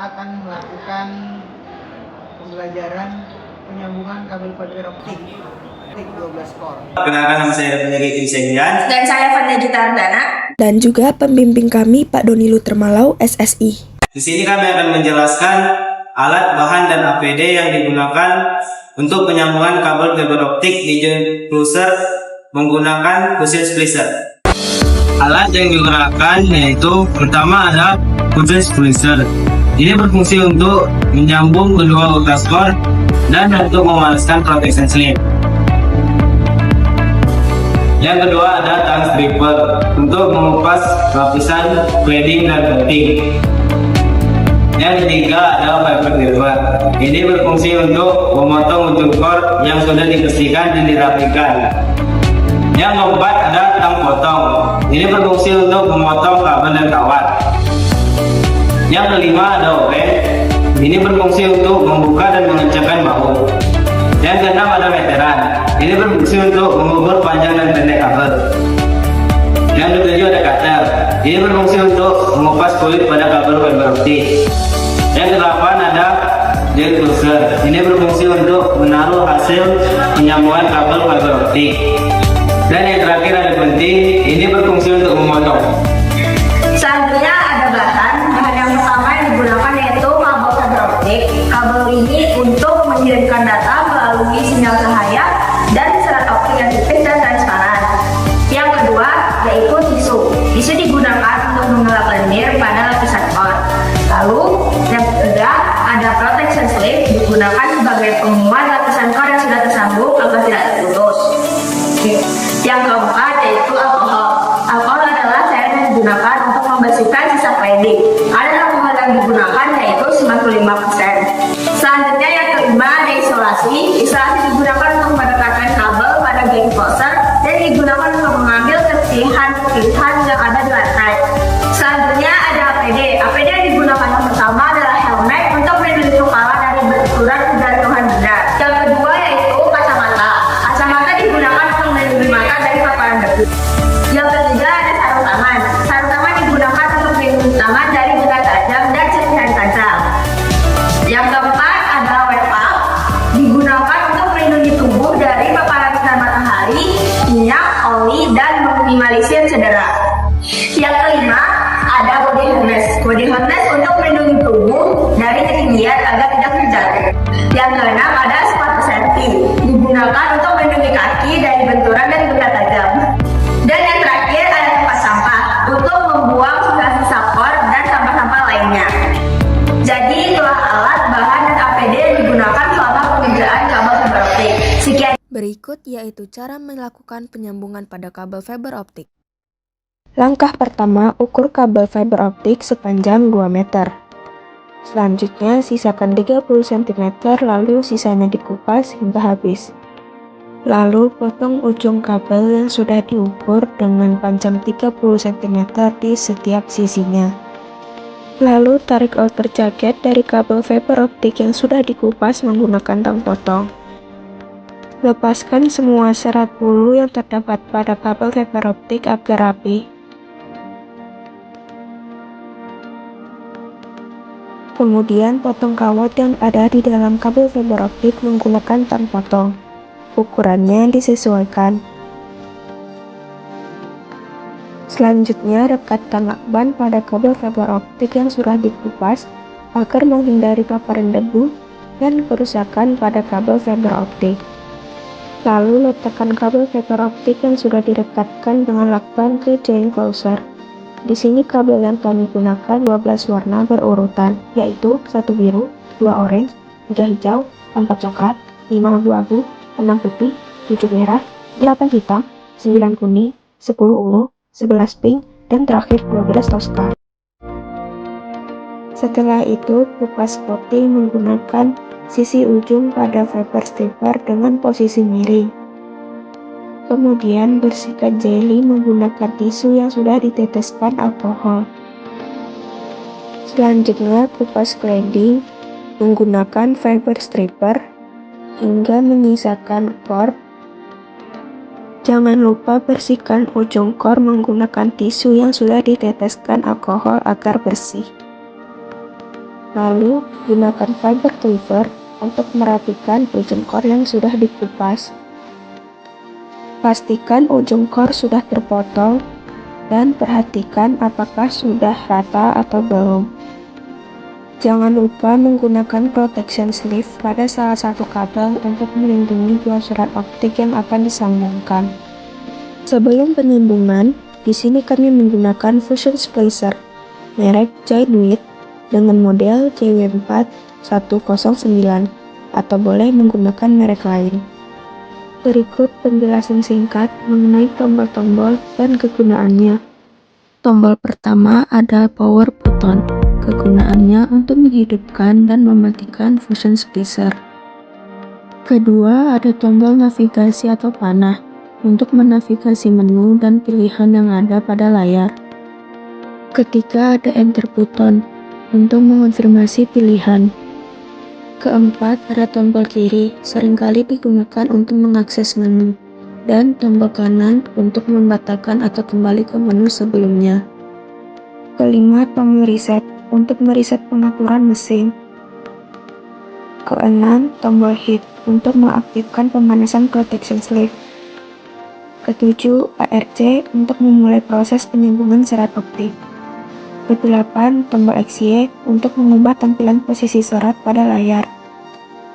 akan melakukan pembelajaran penyambungan kabel fiber optik 12 core. Perkenalkan, nama saya Peneliti Wisegyan. Dan saya Vanessa Ardana. Dan juga pembimbing kami Pak Doni Lutermalau, SSI. Di sini kami akan menjelaskan alat, bahan, dan APD yang digunakan untuk penyambungan kabel fiber optik di joint closer menggunakan cushion splicer. Alat yang digunakan yaitu pertama ada cushion splicer. Ini berfungsi untuk menyambung kedua ultrasonic core dan untuk memanaskan protection slip. Yang kedua ada tang stripper untuk mengupas lapisan cladding dan coating. Yang ketiga ada fiber stripper. Ini berfungsi untuk memotong ujung core yang sudah dibersihkan dan dirapikan. Yang keempat ada tang potong. Ini berfungsi untuk memotong kabel dan kawat. Yang kelima ada oven. Ini berfungsi untuk membuka dan mengencangkan bahu. Yang keenam ada meteran. Ini berfungsi untuk mengukur panjang dan pendek kabel. Yang ketujuh ada cutter. Ini berfungsi untuk mengupas kulit pada kabel fiber optik. Yang kedelapan ada joint closer. Ini berfungsi untuk menaruh hasil penyambungan kabel fiber optik. Dan yang terakhir ada gunting. Ini berfungsi untuk memotong. Selanjutnya ada bahan yang pertama yang digunakan yaitu kabel fiber optik. Kabel ini untuk mengirimkan data melalui sinyal cahaya dan serat optik yang tipis dan transparan. Yang kedua yaitu tisu. Tisu digunakan untuk mengelap lendir pada lapisan core. Lalu yang ketiga ada protection slip, digunakan sebagai penguat lapisan core yang sudah tersambung agar tidak terputus. Yang keempat yaitu alkohol. Alkohol adalah cairan yang digunakan untuk membersihkan sisa cladding. Ada alkohol yang digunakan yaitu 95%. Selanjutnya yang kelima ada isolasi. Isolasi digunakan untuk mendekatkan kabel pada joint closer dan digunakan untuk mengambil kepilihan yang ada di lantai. Selanjutnya ada APD. APD yang digunakan yang pertama adalah helmet untuk melindungi kepala dari benturan jatuhan benda. Yang kedua yaitu kacamata. Kacamata digunakan untuk melindungi mata dari paparan debu. Yang ketiga ada sarung tangan. Sarung tangan digunakan untuk melindungi tangan dari benda tajam dan serpihan kaca. Yang keempat ada wet pack, digunakan untuk melindungi tubuh dari paparan sinar matahari, minyak, oli, dan meminimalisir cedera. Yang kelima ada body harness. Body harness untuk melindungi tubuh dari ketinggian agar tidak terjatuh. Yang keenam ada sepatu safety, digunakan untuk melindungi kaki dari benturan dan benda tajam. Dan yang terakhir ada tempat sampah untuk membuang sisa-sisa core dan sampah-sampah lainnya. Jadi itulah alat, bahan, dan APD yang digunakan selama pengerjaan kabel fiber optik. Sekian. Berikut yaitu cara melakukan penyambungan pada kabel fiber optik. Langkah pertama, ukur kabel fiber optik sepanjang 2 meter. Selanjutnya, sisakan 30 cm lalu sisanya dikupas hingga habis. Lalu potong ujung kabel yang sudah diukur dengan panjang 30 cm di setiap sisinya. Lalu tarik outer jaket dari kabel fiber optik yang sudah dikupas menggunakan tang potong. Lepaskan semua serat bulu yang terdapat pada kabel fiber optik agar rapi. Kemudian potong kawat yang ada di dalam kabel fiber optik menggunakan tang potong. Ukurannya disesuaikan. Selanjutnya rekatkan lakban pada kabel fiber optik yang sudah dikupas agar menghindari paparan debu dan kerusakan pada kabel fiber optik. Lalu letakkan kabel fiber optik yang sudah direkatkan dengan lakban ke joint closer. Di sini kabel yang kami gunakan 12 warna berurutan, yaitu 1 biru, 2 orange, 3 hijau, 4 coklat, 5 abu-abu, 6 putih, 7 merah, 8 hitam, 9 kuning, 10 ungu, 11 pink, dan terakhir 12 toska. Setelah itu, kupas coating menggunakan sisi ujung pada fiber stripper dengan posisi miring. Kemudian bersihkan jelly menggunakan tisu yang sudah diteteskan alkohol. Selanjutnya kupas cladding menggunakan fiber stripper hingga menyisakan core. Jangan lupa bersihkan ujung core menggunakan tisu yang sudah diteteskan alkohol agar bersih. Lalu, gunakan fiber cleaver untuk merapikan ujung core yang sudah dikupas. Pastikan ujung core sudah terpotong dan perhatikan apakah sudah rata atau belum. Jangan lupa menggunakan protection sleeve pada salah satu kabel untuk melindungi dua surat optik yang akan disambungkan. Sebelum penyambungan, di sini kami menggunakan fusion splicer merek Giant dengan model JW4109 atau boleh menggunakan merek lain. Berikut penjelasan singkat mengenai tombol-tombol dan kegunaannya. Tombol pertama ada power button. Kegunaannya untuk menghidupkan dan mematikan fusion splicer. Kedua, ada tombol navigasi atau panah untuk menavigasi menu dan pilihan yang ada pada layar. Ketiga, ada enter button untuk mengonfirmasi pilihan. Keempat, ada tombol kiri, seringkali digunakan untuk mengakses menu, dan tombol kanan untuk membatalkan atau kembali ke menu sebelumnya. Kelima, tombol reset untuk mereset pengaturan mesin. Keenam, tombol heat untuk mengaktifkan pemanasan protection sleeve. Ketujuh, ARC untuk memulai proses penyambungan serat optik. Kedelapan, tombol XY untuk mengubah tampilan posisi serat pada layar.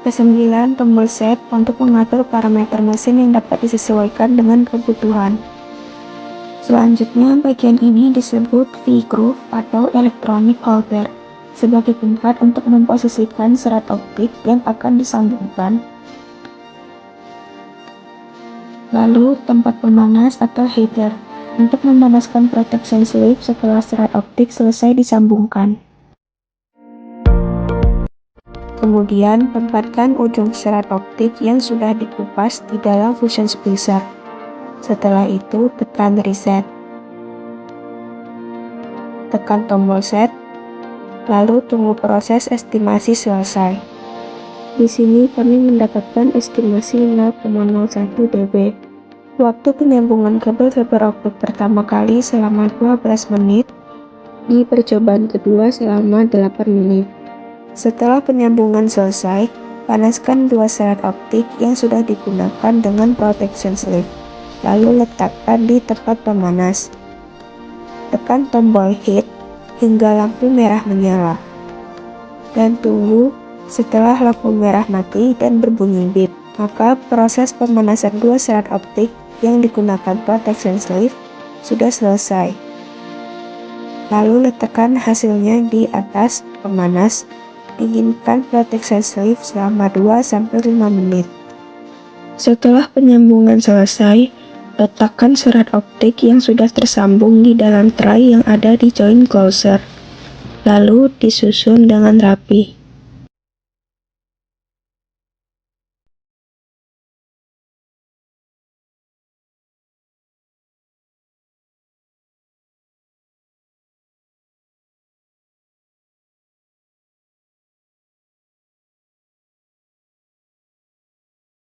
Kesembilan, tombol set untuk mengatur parameter mesin yang dapat disesuaikan dengan kebutuhan. Selanjutnya, bagian ini disebut V-groove atau electronic holder sebagai tempat untuk memposisikan serat optik yang akan disambungkan. Lalu, tempat pemanas atau heater untuk memanaskan protection sleeve setelah serat optik selesai disambungkan. Kemudian, tempatkan ujung serat optik yang sudah dikupas di dalam fusion splicer. Setelah itu, tekan reset. Tekan tombol set, lalu tunggu proses estimasi selesai. Di sini kami mendapatkan estimasi 0,01 dB. Waktu penyambungan kabel fiber optik pertama kali selama 12 menit, di percobaan kedua selama 8 menit. Setelah penyambungan selesai, panaskan dua serat optik yang sudah digunakan dengan protection sleeve. Lalu letakkan di tempat pemanas. Tekan tombol heat hingga lampu merah menyala. Dan tunggu setelah lampu merah mati dan berbunyi beep, maka proses pemanasan dua serat optik yang digunakan protection sleeve sudah selesai. Lalu letakkan hasilnya di atas pemanas. Dinginkan protection sleeve selama 2-5 menit. Setelah penyambungan selesai, letakkan serat optik yang sudah tersambung di dalam tray yang ada di joint closer, lalu disusun dengan rapi.